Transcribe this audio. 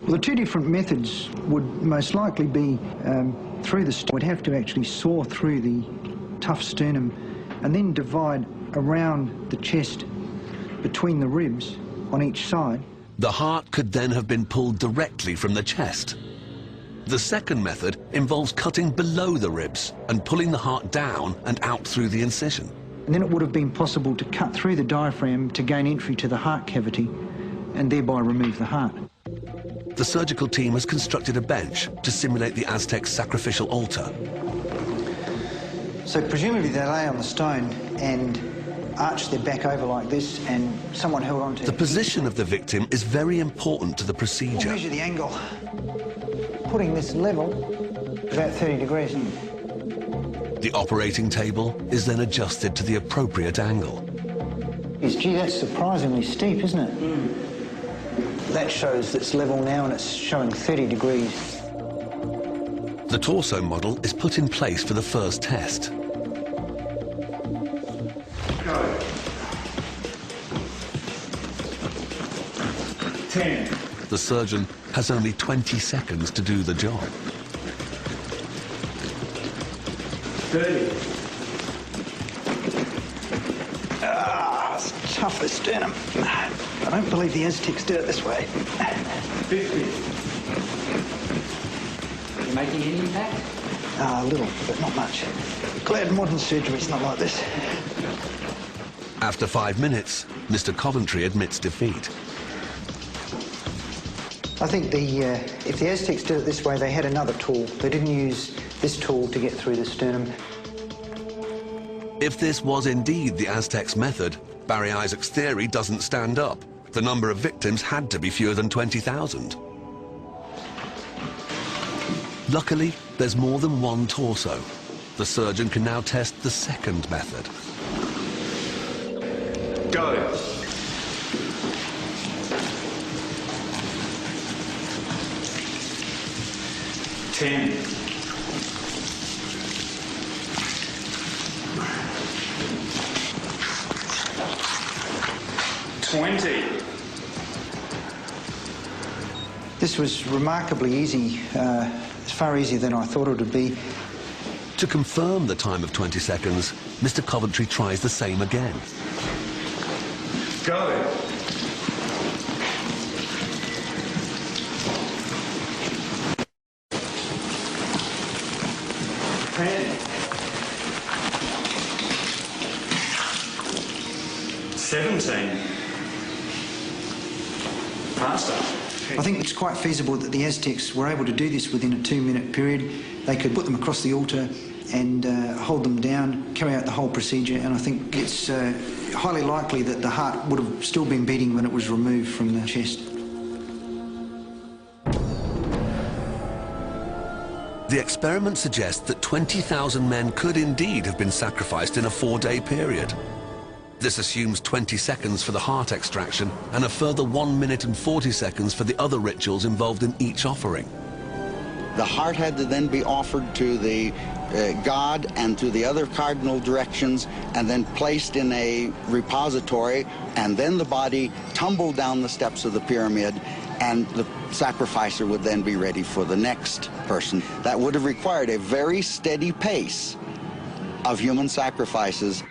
Well, the two different methods would most likely be through the sternum. We'd have to actually saw through the tough sternum and then divide around the chest between the ribs on each side. The heart could then have been pulled directly from the chest. The second method involves cutting below the ribs and pulling the heart down and out through the incision. And then it would have been possible to cut through the diaphragm to gain entry to the heart cavity and thereby remove the heart. The surgical team has constructed a bench to simulate the Aztec sacrificial altar. So presumably they lay on the stone and arch their back over like this, and someone held on to The position of the victim is very important to the procedure. We'll measure the angle. Putting this level, about 30 degrees. The operating table is then adjusted to the appropriate angle. Gee, that's surprisingly steep, isn't it? That shows it's level now, and it's showing 30 degrees. The torso model is put in place for the first test. Go. 10. The surgeon has only 20 seconds to do the job. 30. It's tough, this sternum. I don't believe the Aztecs did it this way. 50. You making any impact? A little, but not much. Glad modern surgery's not like this. After 5 minutes, Mr. Coventry admits defeat. I think if the Aztecs did it this way, they had another tool. They didn't use this tool to get through the sternum. If this was indeed the Aztecs' method, Barry Isaac's theory doesn't stand up. The number of victims had to be fewer than 20,000. Luckily, there's more than one torso. The surgeon can now test the second method. Go. 10. 20. This was remarkably easy, far easier than I thought it would be. To confirm the time of 20 seconds, Mr. Coventry tries the same again. Go. 10. 17. Faster. I think it's quite feasible that the Aztecs were able to do this within a 2-minute period. They could put them across the altar and hold them down, carry out the whole procedure, and I think it's highly likely that the heart would have still been beating when it was removed from the chest. The experiment suggests that 20,000 men could indeed have been sacrificed in a 4-day period. This assumes 20 seconds for the heart extraction and a further 1 minute and 40 seconds for the other rituals involved in each offering. The heart had to then be offered to the god and to the other cardinal directions, and then placed in a repository, and then the body tumbled down the steps of the pyramid, and the sacrificer would then be ready for the next person. That would have required a very steady pace of human sacrifices.